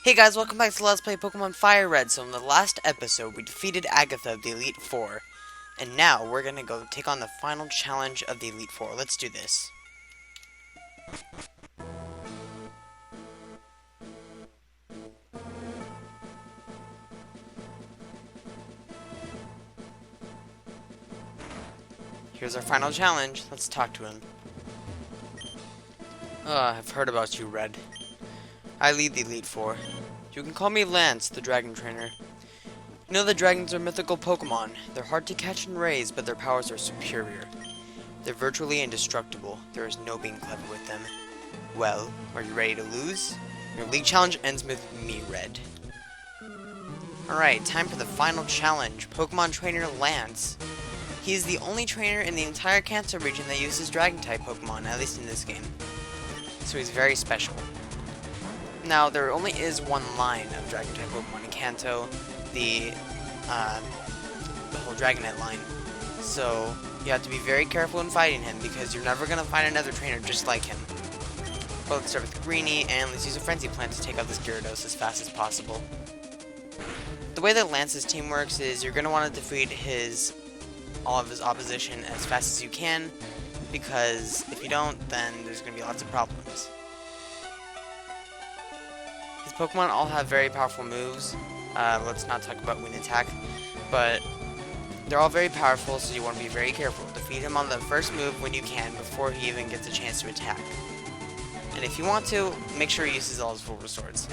Hey guys, welcome back to Let's Play Pokemon FireRed. So in the last episode, we defeated Agatha of the Elite Four. And now, we're gonna go take on the final challenge of the Elite Four. Let's do this. Here's our final challenge. Let's talk to him. I've heard about you, Red. I lead the Elite Four. You can call me Lance, the Dragon Trainer. You know the dragons are mythical Pokemon. They're hard to catch and raise, but their powers are superior. They're virtually indestructible. There is no being clever with them. Well, are you ready to lose? Your league challenge ends with me, Red. Alright, time for the final challenge. Pokemon Trainer Lance. He is the only trainer in the entire Kanto region that uses Dragon-type Pokemon, at least in this game. So he's very special. Now, there only is one line of Dragon-type Pokemon in Kanto, the whole Dragonite line. So, you have to be very careful in fighting him, because you're never going to find another trainer just like him. But let's start with Greenie, and let's use a Frenzy Plant to take out this Gyarados as fast as possible. The way that Lance's team works is you're going to want to defeat all of his opposition as fast as you can, because if you don't, then there's going to be lots of problems. His Pokemon all have very powerful moves. Let's not talk about Wind Attack, but they're all very powerful, so you want to be very careful. Defeat him on the first move when you can, before he even gets a chance to attack. And if you want to, make sure he uses all his full swords.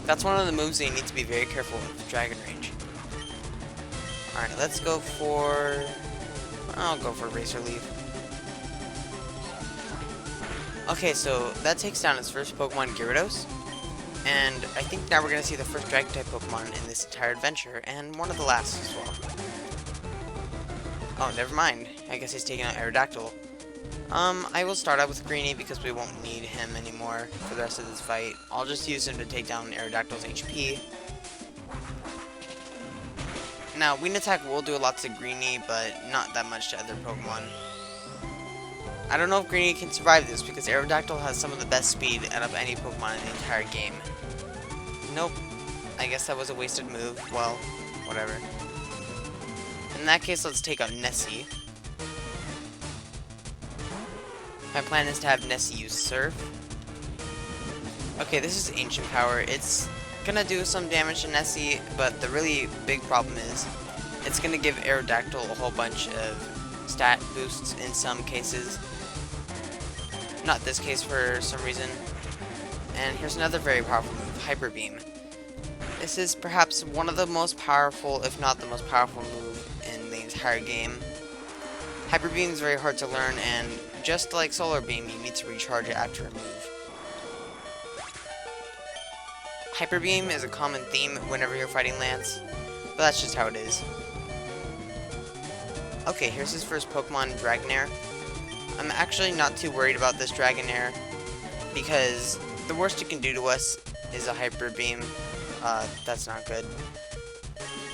That's one of the moves that you need to be very careful with Dragon Range. Alright, let's go for... I'll go for Razor Leaf. Okay, so that takes down his first Pokemon, Gyarados. And I think now we're going to see the first Dragon-type Pokemon in this entire adventure, and one of the last as well. Oh, never mind. I guess he's taking out Aerodactyl. I will start out with Greenie because we won't need him anymore for the rest of this fight. I'll just use him to take down Aerodactyl's HP. Now, Wind Attack will do a lot to Greenie, but not that much to other Pokemon. I don't know if Greenie can survive this because Aerodactyl has some of the best speed out of any Pokemon in the entire game. Nope. I guess that was a wasted move. Well, whatever. In that case, let's take out Nessie. My plan is to have Nessie use Surf. Okay, this is Ancient Power. It's gonna do some damage to Nessie, but the really big problem is it's gonna give Aerodactyl a whole bunch of stat boosts in some cases. Not this case for some reason. And here's another very powerful move, Hyper Beam. This is perhaps one of the most powerful, if not the most powerful move in the entire game. Hyper Beam is very hard to learn, and just like Solar Beam, you need to recharge it after a move. Hyper Beam is a common theme whenever you're fighting Lance, but that's just how it is. Okay, here's his first Pokemon, Dragonair. I'm actually not too worried about this Dragonair, because the worst it can do to us is a Hyper Beam. That's not good.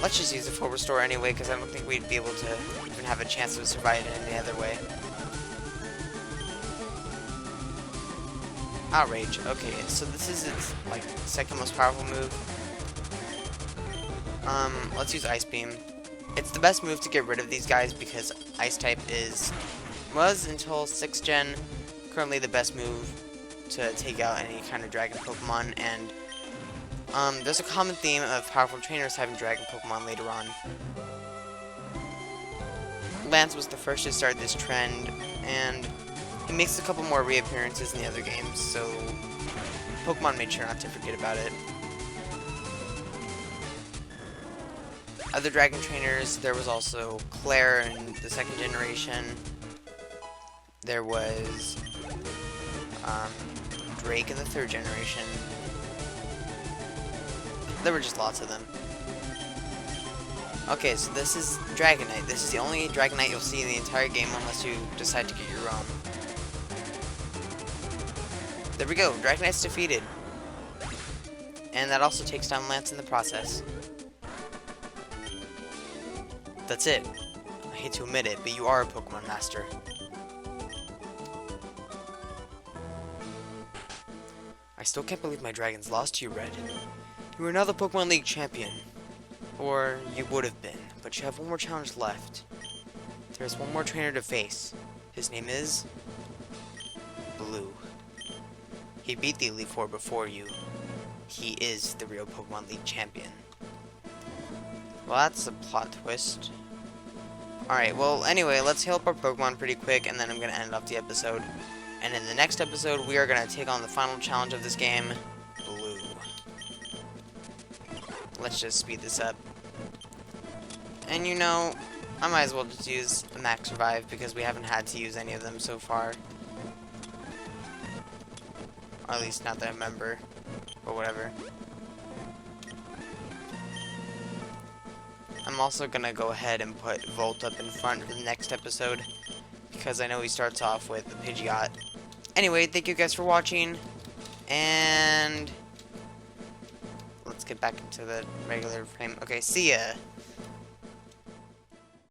Let's just use the full restore anyway, because I don't think we'd be able to even have a chance to survive it any other way. Outrage. Okay, so this is its second most powerful move. Let's use Ice Beam. It's the best move to get rid of these guys because Ice type was until 6th gen currently the best move to take out any kind of Dragon Pokemon, and there's a common theme of powerful trainers having Dragon Pokemon later on. Lance was the first to start this trend, and he makes a couple more reappearances in the other games, so Pokemon made sure not to forget about it. Other Dragon trainers, there was also Claire in the 2nd generation. There was Drake in the 3rd generation. There were just lots of them. Okay, so this is Dragonite. This is the only Dragonite you'll see in the entire game unless you decide to get your own. There we go, Dragonite's defeated. And that also takes down Lance in the process. That's it. I hate to admit it, but you are a Pokemon Master. I still can't believe my dragons lost to you, Red. You are now the Pokemon League champion. Or you would have been, but you have one more challenge left. There's one more trainer to face. His name is Blue. He beat the Elite Four before you. He is the real Pokemon League champion. Well, that's a plot twist. Alright, well, anyway, let's heal up our Pokemon pretty quick, and then I'm going to end off the episode. And in the next episode, we are going to take on the final challenge of this game, Blue. Let's just speed this up. And you know, I might as well just use the Max Revive, because we haven't had to use any of them so far. Or at least not that I remember. But whatever. I'm also going to go ahead and put Volt up in front for the next episode, because I know he starts off with the Pidgeot. Anyway, thank you guys for watching, and let's get back into the regular frame. Okay, see ya!